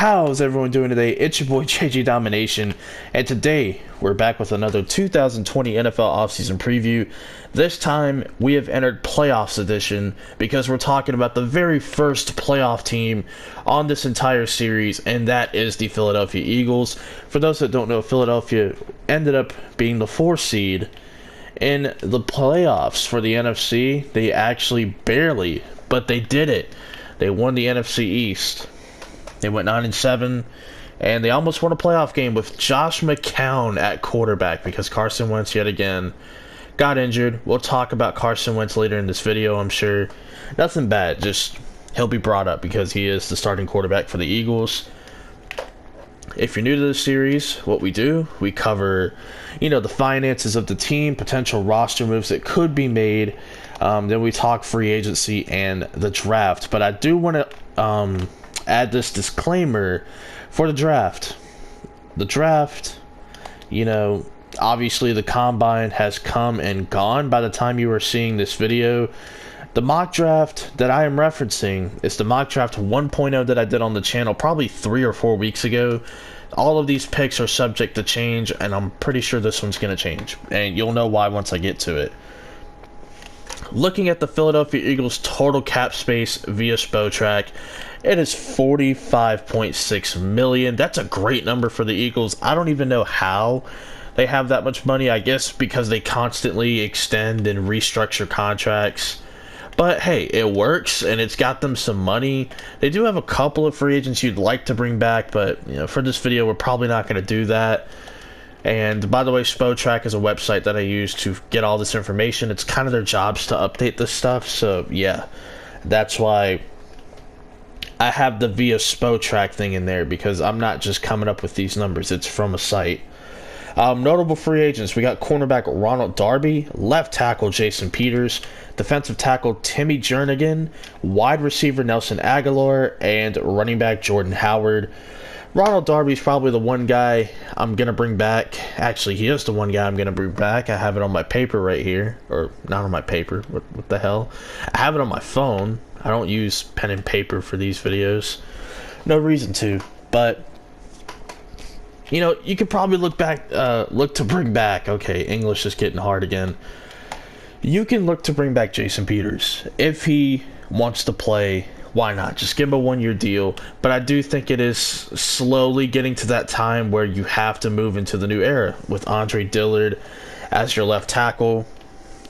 How's everyone doing today? It's your boy JG Domination, and today we're back with another 2020 NFL offseason preview. This time we have entered playoffs edition because we're talking about the very first playoff team on this entire series, and that is the Philadelphia Eagles. For those that don't know, Philadelphia ended up being the 4th seed in the playoffs for the NFC. They actually barely, but they did it. They won the NFC East. They went 9-7, and they almost won a playoff game with Josh McCown at quarterback because Carson Wentz yet again got injured. We'll talk about Carson Wentz later in this video, I'm sure. Nothing bad, just he'll be brought up because he is the starting quarterback for the Eagles. If you're new to this series, what we do, we cover, the finances of the team, potential roster moves that could be made. Then we talk free agency and the draft. But I do want to add this disclaimer for the draft. The draft, obviously the combine has come and gone by the time you are seeing this video. The mock draft that I am referencing is the mock draft 1.0 that I did on the channel probably 3 or 4 weeks ago. All of these picks are subject to change, and I'm pretty sure this one's going to change. And you'll know why once I get to it. Looking at the Philadelphia Eagles total cap space via Spotrac, it is $45.6 million. That's a great number for the Eagles. I don't even know how they have that much money. I guess because they constantly extend and restructure contracts. But hey, it works, and it's got them some money. They do have a couple of free agents you'd like to bring back, but for this video, we're probably not going to do that. And by the way, Spotrac is a website that I use to get all this information. It's kind of their jobs to update this stuff, so yeah, that's why I have the via Spotrac thing in there, because I'm not just coming up with these numbers. It's from a site. Notable free agents, we got cornerback Ronald Darby, left tackle Jason Peters, defensive tackle Timmy Jernigan, wide receiver Nelson Aguilar, and running back Jordan Howard. Ronald Darby is probably the one guy I'm going to bring back. Actually, he is the one guy I'm going to bring back. I have it on my paper right here. Or, not on my paper. What the hell? I have it on my phone. I don't use pen and paper for these videos. No reason to. But, you could probably look to bring back. Okay, English is getting hard again. You can look to bring back Jason Peters. If he wants to play, why not? Just give him a 1-year deal. But I do think it is slowly getting to that time where you have to move into the new era with Andre Dillard as your left tackle.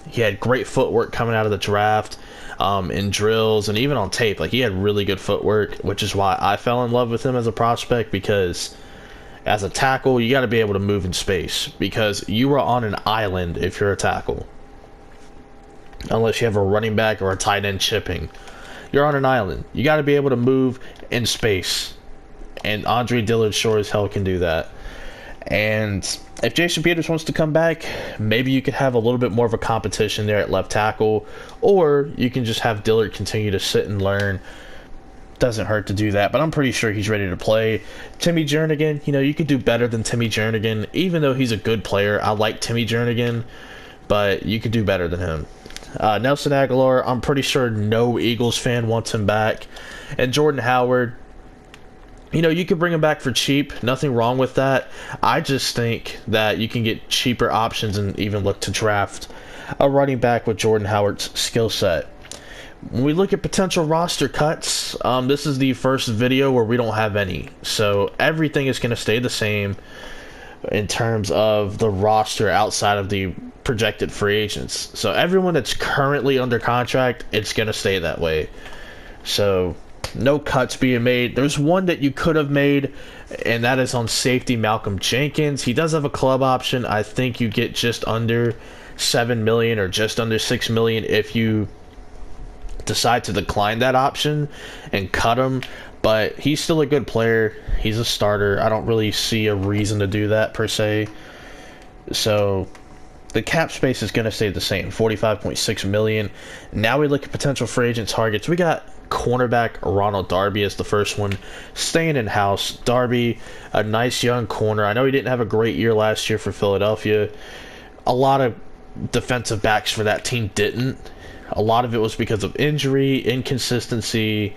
He had great footwork coming out of the draft, in drills and even on tape. Like, he had really good footwork, which is why I fell in love with him as a prospect, because as a tackle, you got to be able to move in space, because you are on an island if you're a tackle. Unless you have a running back or a tight end chipping. You're on an island. You got to be able to move in space. And Andre Dillard sure as hell can do that. And if Jason Peters wants to come back, maybe you could have a little bit more of a competition there at left tackle. Or you can just have Dillard continue to sit and learn. Doesn't hurt to do that, but I'm pretty sure he's ready to play. Timmy Jernigan, you could do better than Timmy Jernigan. Even though he's a good player, I like Timmy Jernigan, but you could do better than him. Nelson Aguilar, I'm pretty sure no Eagles fan wants him back. And Jordan Howard, you could bring him back for cheap. Nothing wrong with that. I just think that you can get cheaper options and even look to draft a running back with Jordan Howard's skill set. When we look at potential roster cuts, this is the first video where we don't have any. So everything is going to stay the same in terms of the roster outside of the projected free agents. So everyone that's currently under contract, it's going to stay that way. So no cuts being made. There's one that you could have made, and that is on safety Malcolm Jenkins. He does have a club option. I think you get just under $7 million or just under $6 million if you decide to decline that option and cut him. But he's still a good player. He's a starter. I don't really see a reason to do that per se. So the cap space is going to stay the same, $45.6 million. Now we look at potential free agent targets. We got cornerback Ronald Darby as the first one, staying in-house. Darby, a nice young corner. I know he didn't have a great year last year for Philadelphia. A lot of defensive backs for that team didn't. A lot of it was because of injury, inconsistency,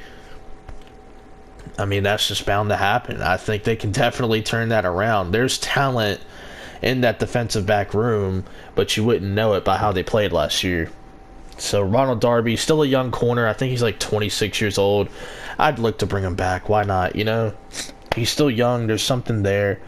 I mean, that's just bound to happen. I think they can definitely turn that around. There's talent in that defensive back room, but you wouldn't know it by how they played last year. So Ronald Darby, still a young corner. I think he's like 26 years old. I'd look to bring him back. Why not? You know, he's still young. There's something there.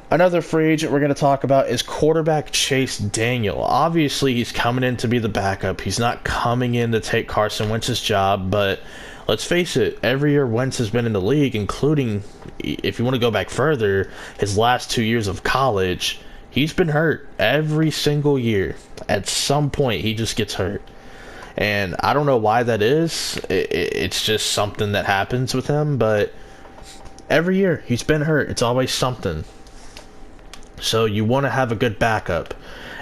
Another free agent we're going to talk about is quarterback Chase Daniel. Obviously, he's coming in to be the backup. He's not coming in to take Carson Wentz's job, but let's face it, every year Wentz has been in the league, including, if you want to go back further, his last 2 years of college, he's been hurt every single year. At some point, he just gets hurt. And I don't know why that is. It's just something that happens with him, but every year he's been hurt. It's always something. So you want to have a good backup.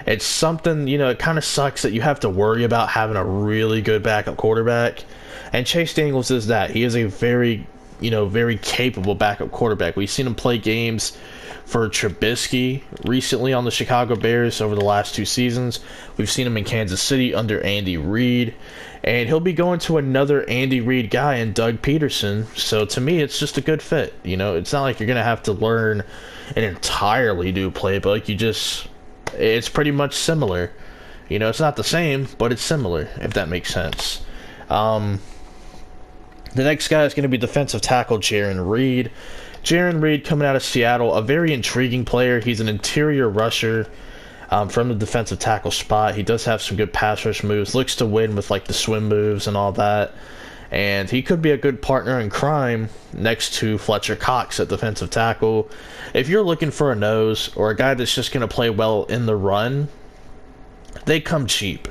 It's something, you know, it kind of sucks that you have to worry about having a really good backup quarterback. And Chase Daniels is that. He is a very, you know, very capable backup quarterback. We've seen him play games for Trubisky recently on the Chicago Bears over the last 2 seasons. We've seen him in Kansas City under Andy Reid. And he'll be going to another Andy Reid guy in Doug Peterson. So to me, it's just a good fit. You know, it's not like you're going to have to learn an entirely new playbook. It's pretty much similar. You know, it's not the same, but it's similar, if that makes sense. The next guy is going to be defensive tackle Jarran Reed. Jarran Reed coming out of Seattle, a very intriguing player. He's an interior rusher from the defensive tackle spot. He does have some good pass rush moves, looks to win with like the swim moves and all that. And he could be a good partner in crime next to Fletcher Cox at defensive tackle. If you're looking for a nose or a guy that's just going to play well in the run, they come cheap.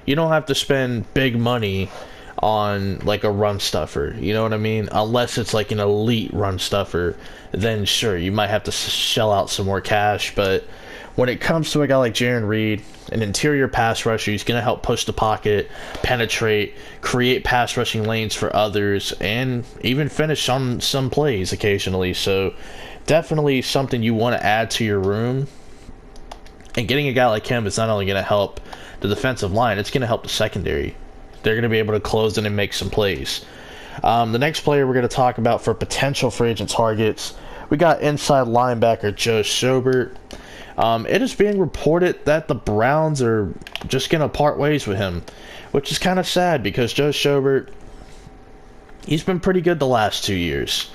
You don't have to spend big money on like a run stuffer, you know what I mean? Unless it's like an elite run stuffer, then sure, you might have to shell out some more cash. But when it comes to a guy like Jarran Reed, an interior pass rusher, he's going to help push the pocket, penetrate, create pass rushing lanes for others, and even finish on some plays occasionally. So definitely something you want to add to your room. And getting a guy like him is not only going to help the defensive line, it's going to help the secondary. They're going to be able to close in and make some plays. The next player we're going to talk about for potential free agent targets, we got inside linebacker Joe Schobert. It is being reported that the Browns are just going to part ways with him, which is kind of sad because Joe Schobert, he's been pretty good the last 2 years.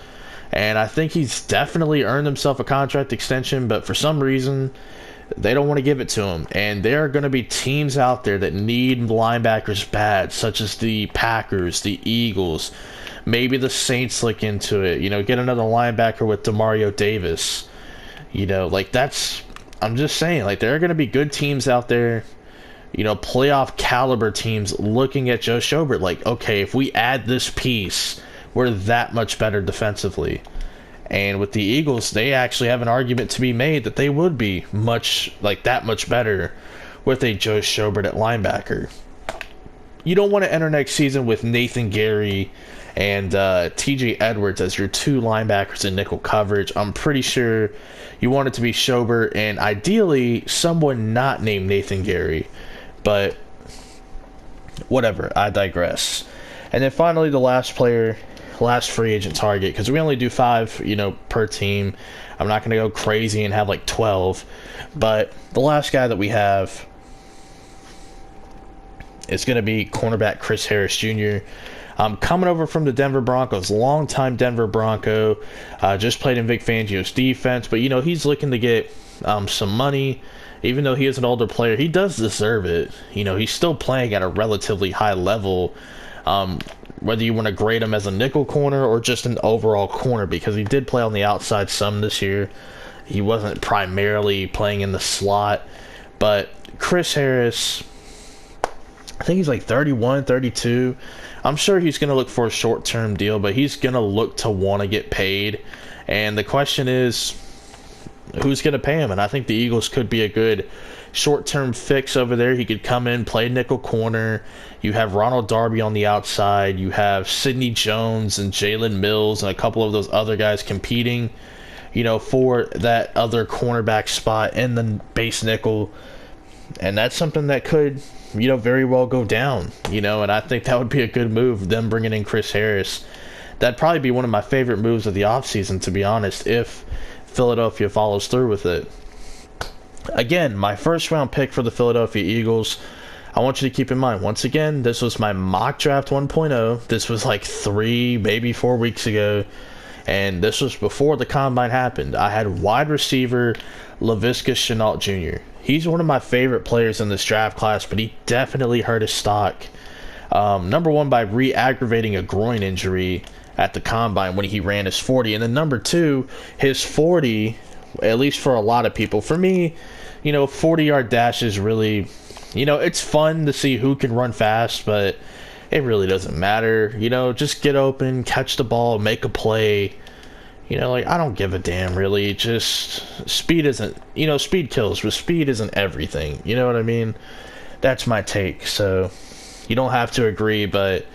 And I think he's definitely earned himself a contract extension, but for some reason, they don't want to give it to him. And there are going to be teams out there that need linebackers bad, such as the Packers, the Eagles, maybe the Saints look into it. You know, get another linebacker with Demario Davis. You know, like I'm just saying, like there are going to be good teams out there, you know, playoff caliber teams looking at Joe Schobert like, okay, if we add this piece, we're that much better defensively. And with the Eagles, they actually have an argument to be made that they would be that much better with a Joe Schobert at linebacker. You don't want to enter next season with Nathan Gary and TJ Edwards as your 2 linebackers in nickel coverage. I'm pretty sure you want it to be Schobert and ideally someone not named Nathan Gary. But whatever, I digress. And then finally the last free agent target, because we only do 5, you know, per team. I'm not going to go crazy and have like 12. But the last guy that we have is going to be cornerback Chris Harris Jr. Coming over from the Denver Broncos, longtime Denver Bronco, just played in Vic Fangio's defense, but you know he's looking to get some money. Even though he is an older player, he does deserve it. You know, he's still playing at a relatively high level. Whether you want to grade him as a nickel corner or just an overall corner, because he did play on the outside some this year. He wasn't primarily playing in the slot. But Chris Harris, I think he's like 31, 32. I'm sure he's going to look for a short-term deal, but he's going to look to want to get paid. And the question is, who's going to pay him? And I think the Eagles could be a good short-term fix over there. He could come in, play nickel corner. You have Ronald Darby on the outside. You have Sidney Jones and Jalen Mills and a couple of those other guys competing, you know, for that other cornerback spot in the base nickel. And that's something that could, you know, very well go down, you know, and I think that would be a good move, them bringing in Chris Harris. That'd probably be one of my favorite moves of the offseason, to be honest, if Philadelphia follows through with it. Again, my first round pick for the Philadelphia Eagles. I want you to keep in mind, once again, this was my mock draft 1.0. This was like 3, maybe 4 weeks ago. And this was before the combine happened. I had wide receiver Laviska Shenault Jr. He's one of my favorite players in this draft class, but he definitely hurt his stock. Number one, by re-aggravating a groin injury at the combine when he ran his 40. And then number two, his 40, at least for a lot of people. For me, 40-yard dash is really, it's fun to see who can run fast, but it really doesn't matter. Just get open, catch the ball, make a play. I don't give a damn, really. Just speed isn't, speed kills, but speed isn't everything. You know what I mean? That's my take. So you don't have to agree, but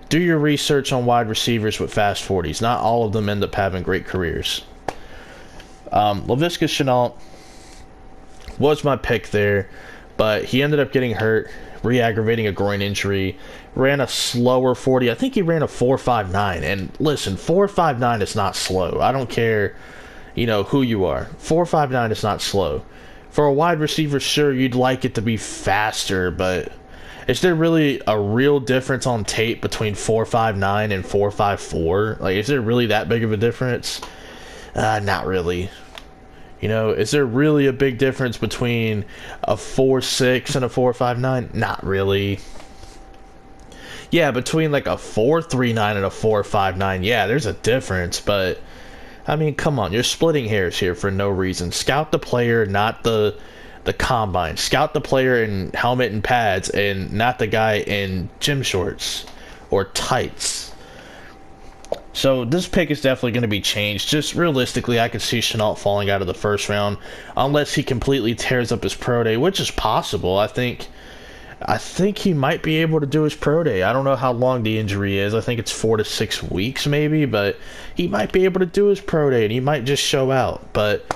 do your research on wide receivers with fast 40s. Not all of them end up having great careers. Laviska Shenault was my pick there, but he ended up getting hurt, re-aggravating a groin injury, ran a slower 40. I think he ran a 4.59, and listen, 4.59 is not slow. I don't care, who you are. 4.59 is not slow. For a wide receiver, sure, you'd like it to be faster, but is there really a real difference on tape between 4.59 and 4.54? Like, is there really that big of a difference? Not really. Is there really a big difference between a 4.6 and a 4.59? Not really. Yeah, between like a 4.39 and a 4.59, yeah, there's a difference, but I mean, come on, you're splitting hairs here for no reason. Scout the player, not the combine. Scout the player in helmet and pads, and not the guy in gym shorts or tights. So this pick is definitely going to be changed. Just realistically, I could see Shenault falling out of the first round unless he completely tears up his pro day, which is possible. I think he might be able to do his pro day. I don't know how long the injury is. I think it's 4 to 6 weeks maybe, but he might be able to do his pro day and he might just show out. But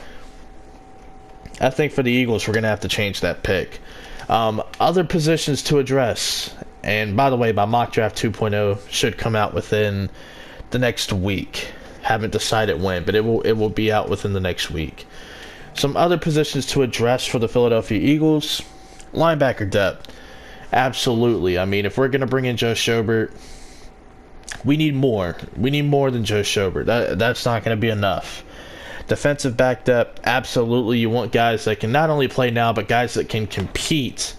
I think for the Eagles, we're going to have to change that pick. Other positions to address. And by the way, my mock draft 2.0 should come out within the next week. Haven't decided when, but it will be out within the next week. Some other positions to address for the Philadelphia Eagles. Linebacker depth. Absolutely. I mean, if we're going to bring in Joe Schobert, we need more. We need more than Joe Schobert. That's not going to be enough. Defensive back depth. Absolutely. You want guys that can not only play now, but guys that can compete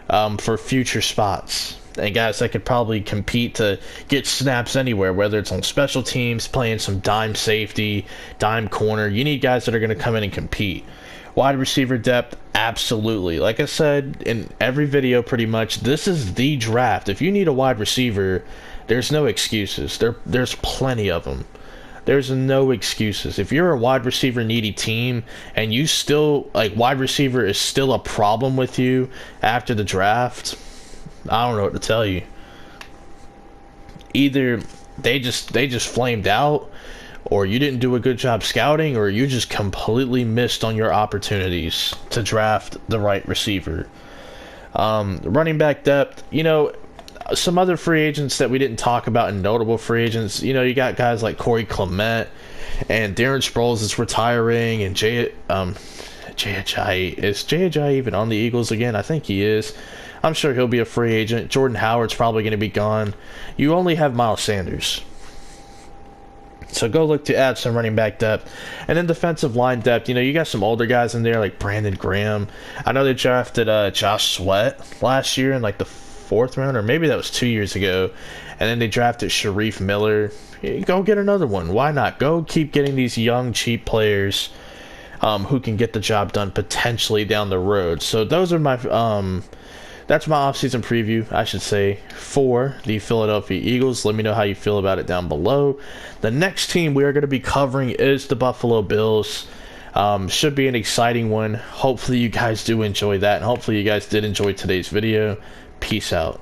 for future spots. And guys that could probably compete to get snaps anywhere, whether it's on special teams, playing some dime safety, dime corner. You need guys that are going to come in and compete. Wide receiver depth, absolutely. Like I said in every video pretty much, this is the draft. If you need a wide receiver, there's no excuses. There's plenty of them. There's no excuses. If you're a wide receiver needy team and you still, wide receiver is still a problem with you after the draft, I don't know what to tell you. Either they just flamed out, or you didn't do a good job scouting, or you just completely missed on your opportunities to draft the right receiver. Running back depth, some other free agents that we didn't talk about, and notable free agents, you got guys like Corey Clement, and Darren Sproles is retiring, and Jay Ajayi. Is Jay Ajayi even on the Eagles again? I think he is. I'm sure he'll be a free agent. Jordan Howard's probably going to be gone. You only have Miles Sanders. So go look to add some running back depth. And then defensive line depth, you got some older guys in there like Brandon Graham. I know they drafted Josh Sweat last year in the 4th round, or maybe that was 2 years ago. And then they drafted Sharif Miller. Go get another one. Why not? Go keep getting these young, cheap players who can get the job done potentially down the road. So those are my... that's my offseason preview, I should say, for the Philadelphia Eagles. Let me know how you feel about it down below. The next team we are going to be covering is the Buffalo Bills. Should be an exciting one. Hopefully you guys do enjoy that, and hopefully you guys did enjoy today's video. Peace out.